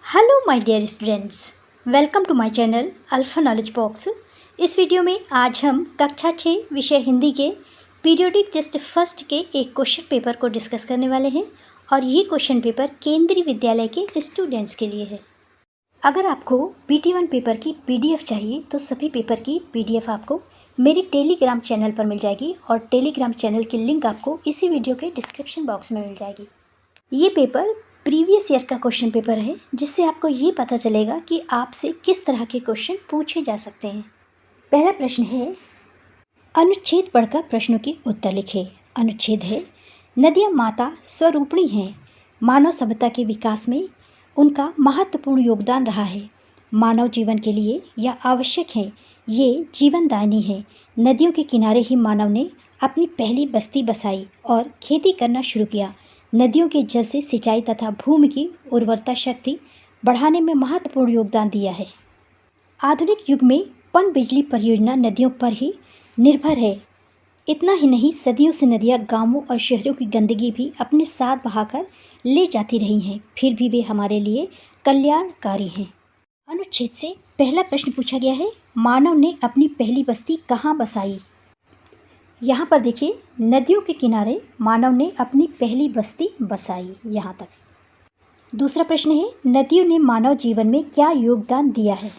Hello my dear students, welcome to my channel alpha knowledge box. इस video में आज हम कक्षा 6 विषय हिंदी के पीरियोडिक टेस्ट फर्स्ट के एक क्वेश्चन पेपर को डिस्कस करने वाले हैं और ये क्वेश्चन पेपर केंद्रीय विद्यालय के स्टूडेंट्स के लिए है। अगर आपको PT1 पेपर की PDF चाहिए तो सभी पेपर की PDF आपको मेरे टेलीग्राम चैनल पर मिल जाएगी और टेलीग्राम चैनल की लिंक आपको इसी वीडियो के डिस्क्रिप्शन बॉक्स में मिल जाएगी। ये पेपर प्रीवियस ईयर का क्वेश्चन पेपर है, जिससे आपको ये पता चलेगा कि आपसे किस तरह के क्वेश्चन पूछे जा सकते हैं। पहला प्रश्न है, अनुच्छेद पढ़कर प्रश्नों के उत्तर लिखें। अनुच्छेद है, नदियाँ माता स्वरूपिणी हैं। मानव सभ्यता के विकास में उनका महत्वपूर्ण योगदान रहा है। मानव जीवन के लिए यह आवश्यक है। ये जीवनदायिनी है। नदियों के किनारे ही मानव ने अपनी पहली बस्ती बसाई और खेती करना शुरू किया। नदियों के जल से सिंचाई तथा भूमि की उर्वरता शक्ति बढ़ाने में महत्वपूर्ण योगदान दिया है। आधुनिक युग में पनबिजली परियोजना नदियों पर ही निर्भर है। इतना ही नहीं, सदियों से नदियाँ गांवों और शहरों की गंदगी भी अपने साथ बहाकर ले जाती रही हैं, फिर भी वे हमारे लिए कल्याणकारी हैं। अनुच्छेद से पहला प्रश्न पूछा गया है, मानव ने अपनी पहली बस्ती कहाँ बसाई। यहाँ पर देखिए, नदियों के किनारे मानव ने अपनी पहली बस्ती बसाई। यहाँ तक। दूसरा प्रश्न है, नदियों ने मानव जीवन में क्या योगदान दिया है।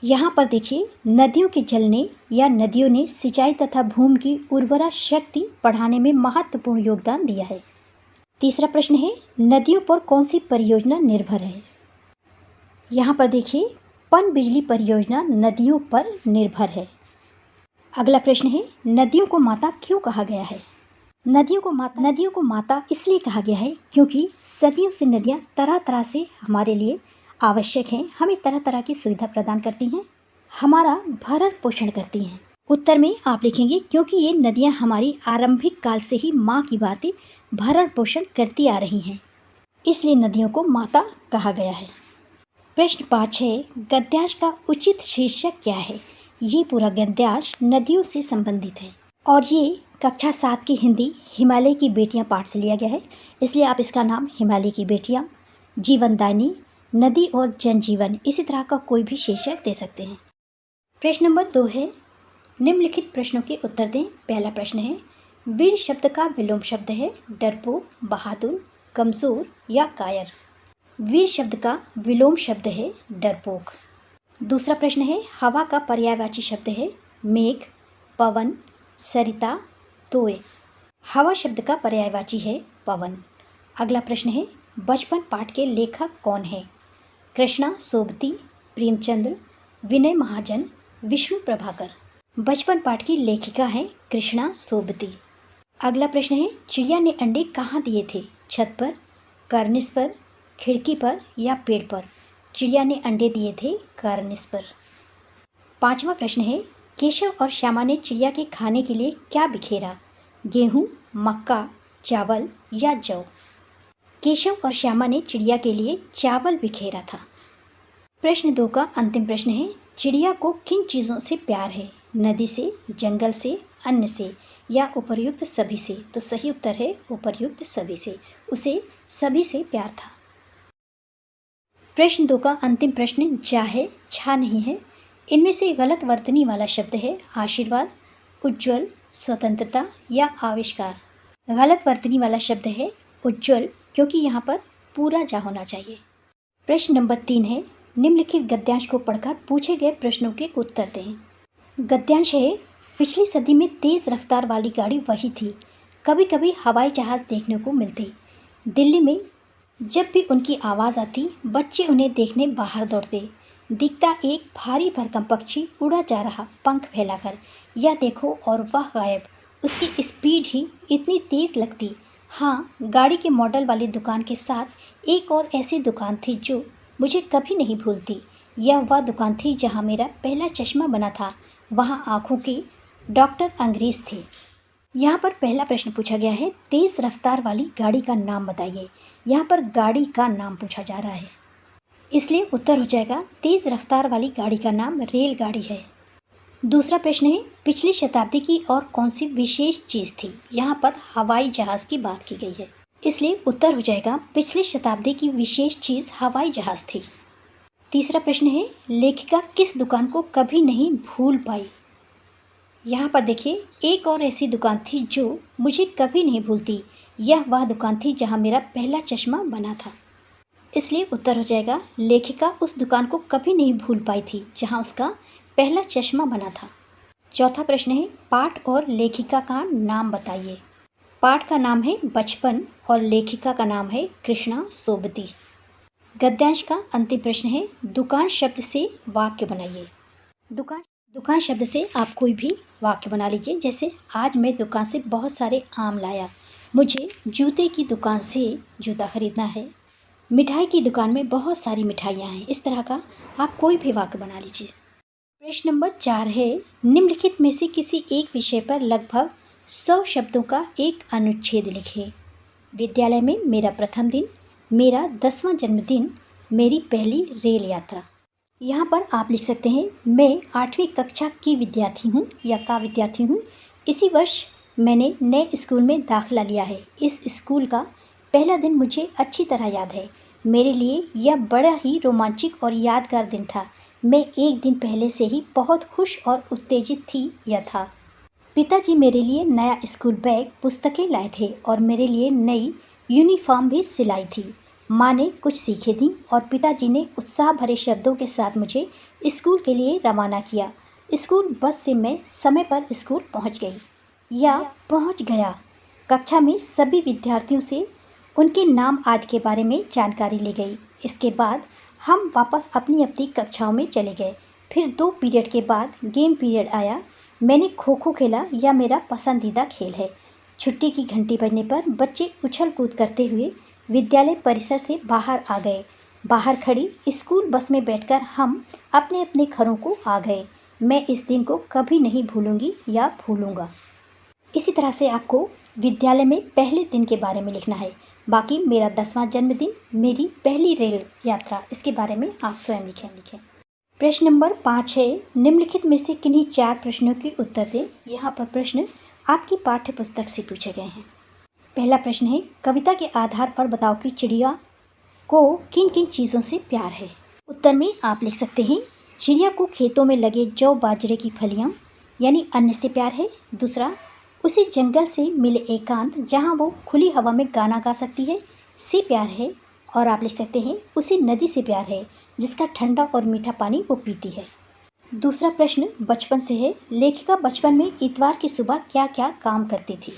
यहाँ पर देखिए, नदियों के जल ने या नदियों ने सिंचाई तथा भूमि की उर्वरा शक्ति बढ़ाने में महत्वपूर्ण योगदान दिया है। तीसरा प्रश्न है, नदियों पर कौन सी परियोजना निर्भर है। यहाँ पर देखिए, पनबिजली परियोजना नदियों पर निर्भर है। अगला प्रश्न है, नदियों को माता क्यों कहा गया है। नदियों को माता इसलिए कहा गया है क्योंकि सदियों से नदियाँ तरह तरह से हमारे लिए आवश्यक हैं। हमें तरह तरह की सुविधा प्रदान करती हैं, हमारा भरण पोषण करती हैं। उत्तर में आप लिखेंगे, क्योंकि ये नदियाँ हमारी आरंभिक काल से ही माँ की बातें भरण पोषण करती आ रही हैं, इसलिए नदियों को माता कहा गया है। प्रश्न 5 है, गद्यांश का उचित शीर्षक क्या है। ये पूरा गद्यांश नदियों से संबंधित है और ये कक्षा 7 की हिंदी हिमालय की बेटियां पाठ से लिया गया है, इसलिए आप इसका नाम हिमालय की बेटियां, जीवनदायिनी, नदी और जनजीवन इसी तरह का कोई भी शीर्षक दे सकते हैं। प्रश्न नंबर 2 है, निम्नलिखित प्रश्नों के उत्तर दें। पहला प्रश्न है, वीर शब्द का विलोम शब्द है डरपोक, बहादुर, कमजोर या कायर। वीर शब्द का विलोम शब्द है डरपोक। दूसरा प्रश्न है, हवा का पर्यायवाची शब्द है मेघ, पवन, सरिता, तोय। हवा शब्द का पर्यायवाची है पवन। अगला प्रश्न है, बचपन पाठ के लेखक कौन है। कृष्णा सोबती, प्रेमचंद्र, विनय महाजन, विष्णु प्रभाकर। बचपन पाठ की लेखिका है कृष्णा सोबती। अगला प्रश्न है, चिड़िया ने अंडे कहाँ दिए थे। छत पर, कार्निस पर, खिड़की पर या पेड़ पर। चिड़िया ने अंडे दिए थे कार्निस पर। पांचवा प्रश्न है, केशव और श्यामा ने चिड़िया के खाने के लिए क्या बिखेरा। गेहूं, मक्का, चावल या जौ। केशव और श्यामा ने चिड़िया के लिए चावल बिखेरा था। प्रश्न 2 का अंतिम प्रश्न है, चिड़िया को किन चीज़ों से प्यार है। नदी से, जंगल से, अन्न से या उपर्युक्त सभी से। तो सही उत्तर है उपर्युक्त सभी से। उसे सभी से प्यार था। प्रश्न 2 का अंतिम प्रश्न जा है, छा नहीं है। इनमें से गलत वर्तनी वाला शब्द है आशीर्वाद, उज्ज्वल, स्वतंत्रता या आविष्कार। गलत वर्तनी वाला शब्द है उज्ज्वल, क्योंकि यहाँ पर पूरा जा होना चाहिए। प्रश्न नंबर 3 है, निम्नलिखित गद्यांश को पढ़कर पूछे गए प्रश्नों के उत्तर दें। गद्यांश है, पिछली सदी में तेज रफ्तार वाली गाड़ी वही थी। कभी कभी हवाई जहाज देखने को मिलते। दिल्ली में जब भी उनकी आवाज़ आती, बच्चे उन्हें देखने बाहर दौड़ते। दिखता एक भारी भरकम पक्षी उड़ा जा रहा पंख फैलाकर, यह देखो और वह गायब। उसकी स्पीड ही इतनी तेज़ लगती। हाँ, गाड़ी के मॉडल वाली दुकान के साथ एक और ऐसी दुकान थी जो मुझे कभी नहीं भूलती। यह वह दुकान थी जहाँ मेरा पहला चश्मा बना था। वहाँ आँखों के डॉक्टर अंग्रेज़ थे। यहाँ पर पहला प्रश्न पूछा गया है, तेज़ रफ्तार वाली गाड़ी का नाम बताइए। यहाँ पर गाड़ी का नाम पूछा जा रहा है, इसलिए उत्तर हो जाएगा तेज़ रफ्तार वाली गाड़ी का नाम रेलगाड़ी है। दूसरा प्रश्न है, पिछली शताब्दी की और कौन सी विशेष चीज़ थी। यहाँ पर हवाई जहाज़ की बात की गई है, इसलिए उत्तर हो जाएगा पिछली शताब्दी की विशेष चीज़ हवाई जहाज़ थी। तीसरा प्रश्न है, लेखिका किस दुकान को कभी नहीं भूल पाई। यहाँ पर देखिए, एक और ऐसी दुकान थी जो मुझे कभी नहीं भूलती। यह वह दुकान थी जहाँ मेरा पहला चश्मा बना था। इसलिए उत्तर हो जाएगा लेखिका उस दुकान को कभी नहीं भूल पाई थी जहाँ उसका पहला चश्मा बना था। चौथा प्रश्न है, पाठ और लेखिका का नाम बताइए। पाठ का नाम है बचपन और लेखिका का नाम है कृष्णा सोबती। गद्यांश का अंतिम प्रश्न है, दुकान शब्द से वाक्य बनाइए। दुकान शब्द से आप कोई भी वाक्य बना लीजिए। जैसे, आज मैं दुकान से बहुत सारे आम लाया। मुझे जूते की दुकान से जूता खरीदना है। मिठाई की दुकान में बहुत सारी मिठाइयाँ हैं। इस तरह का आप कोई भी वाक्य बना लीजिए। प्रश्न नंबर 4 है, निम्नलिखित में से किसी एक विषय पर लगभग 100 शब्दों का एक अनुच्छेद लिखें। विद्यालय में मेरा प्रथम दिन, मेरा 10वां जन्मदिन, मेरी पहली रेल यात्रा। यहाँ पर आप लिख सकते हैं, मैं 8वीं कक्षा की विद्यार्थी हूँ या का विद्यार्थी हूँ। इसी वर्ष मैंने नए स्कूल में दाखिला लिया है। इस स्कूल का पहला दिन मुझे अच्छी तरह याद है। मेरे लिए यह बड़ा ही रोमांचक और यादगार दिन था। मैं एक दिन पहले से ही बहुत खुश और उत्तेजित थी। यह था, पिताजी मेरे लिए नया स्कूल बैग, पुस्तकें लाए थे और मेरे लिए नई यूनिफॉर्म भी सिलाई थी। माँ ने कुछ सीखें थी और पिताजी ने उत्साह भरे शब्दों के साथ मुझे स्कूल के लिए रवाना किया। स्कूल बस से मैं समय पर स्कूल पहुंच गया। कक्षा में सभी विद्यार्थियों से उनके नाम आदि के बारे में जानकारी ली गई। इसके बाद हम वापस अपनी अपनी कक्षाओं में चले गए। फिर 2 पीरियड के बाद गेम पीरियड आया। मैंने खो खो खेला। यह मेरा पसंदीदा खेल है। छुट्टी की घंटी बजने पर बच्चे उछल कूद करते हुए विद्यालय परिसर से बाहर आ गए। बाहर खड़ी स्कूल बस में बैठकर हम अपने अपने घरों को आ गए। मैं इस दिन को कभी नहीं भूलूंगी या भूलूंगा। इसी तरह से आपको विद्यालय में पहले दिन के बारे में लिखना है। बाकी मेरा 10वां जन्मदिन, मेरी पहली रेल यात्रा, इसके बारे में आप स्वयं लिखें। प्रश्न नंबर 5 है, निम्नलिखित में से किन्हीं 4 प्रश्नों के उत्तर दें। यहाँ पर प्रश्न आपकी पाठ्य पुस्तक से पूछे गए हैं। पहला प्रश्न है, कविता के आधार पर बताओ कि चिड़िया को किन किन चीज़ों से प्यार है। उत्तर में आप लिख सकते हैं, चिड़िया को खेतों में लगे जौ बाजरे की फलियाँ यानी अन्न से प्यार है। दूसरा, उसे जंगल से मिले एकांत जहाँ वो खुली हवा में गाना गा सकती है से प्यार है। और आप लिख सकते हैं, उसे नदी से प्यार है जिसका ठंडा और मीठा पानी वो पीती है। दूसरा प्रश्न बचपन से है, लेखिका बचपन में इतवार की सुबह क्या क्या काम करती थी।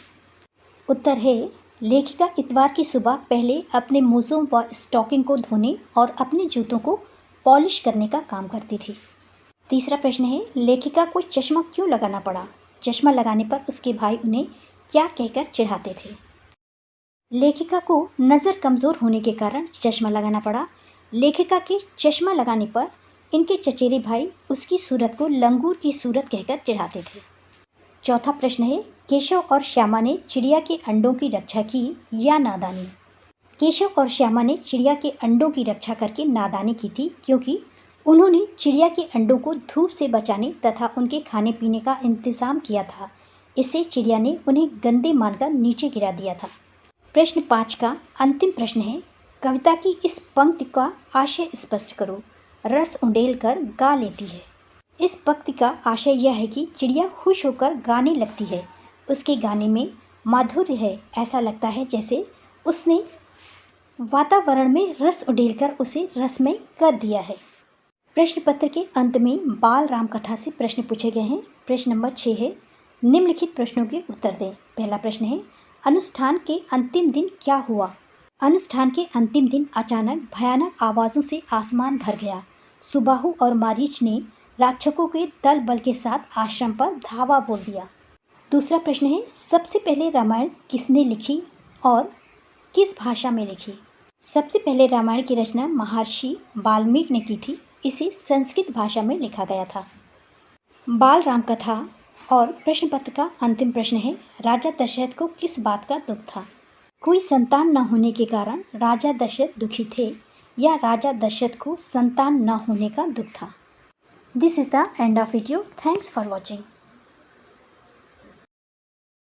उत्तर है, लेखिका इतवार की सुबह पहले अपने मोज़ों व स्टॉकिंग को धोने और अपने जूतों को पॉलिश करने का काम करती थी। तीसरा प्रश्न है, लेखिका को चश्मा क्यों लगाना पड़ा। चश्मा लगाने पर उसके भाई उन्हें क्या कहकर चिढ़ाते थे। लेखिका को नज़र कमज़ोर होने के कारण चश्मा लगाना पड़ा। लेखिका के चश्मा लगाने पर इनके चचेरे भाई उसकी सूरत को लंगूर की सूरत कहकर चिढ़ाते थे। चौथा प्रश्न है, केशव और श्यामा ने चिड़िया के अंडों की रक्षा की या नादानी। केशव और श्यामा ने चिड़िया के अंडों की रक्षा करके नादानी की थी, क्योंकि उन्होंने चिड़िया के अंडों को धूप से बचाने तथा उनके खाने पीने का इंतजाम किया था। इससे चिड़िया ने उन्हें गंदे मानकर नीचे गिरा दिया था। प्रश्न 5 का अंतिम प्रश्न है, कविता की इस पंक्ति का आशय स्पष्ट करो। रस उंडेल कर गा लेती है। इस पंक्ति का आशय यह है कि चिड़िया खुश होकर गाने लगती है। उसके गाने में माधुर्य है। ऐसा लगता है जैसे उसने वातावरण में रस उड़ेलकर उसे रसमय कर दिया है। प्रश्न पत्र के अंत में बाल राम कथा से प्रश्न पूछे गए हैं। प्रश्न नंबर 6 है, निम्नलिखित प्रश्नों के उत्तर दें। पहला प्रश्न है, अनुष्ठान के अंतिम दिन क्या हुआ। अनुष्ठान के अंतिम दिन अचानक भयानक आवाज़ों से आसमान भर गया। सुबाहु और मारीच ने राक्षसों के दल बल के साथ आश्रम पर धावा बोल दिया। दूसरा प्रश्न है, सबसे पहले रामायण किसने लिखी और किस भाषा में लिखी। सबसे पहले रामायण की रचना महर्षि वाल्मीकि ने की थी। इसे संस्कृत भाषा में लिखा गया था। बाल राम कथा और प्रश्न पत्र का अंतिम प्रश्न है, राजा दशरथ को किस बात का दुख था। कोई संतान न होने के कारण राजा दशरथ दुखी थे या राजा दशरथ को संतान न होने का दुख था। This is the end of video. Thanks for watching.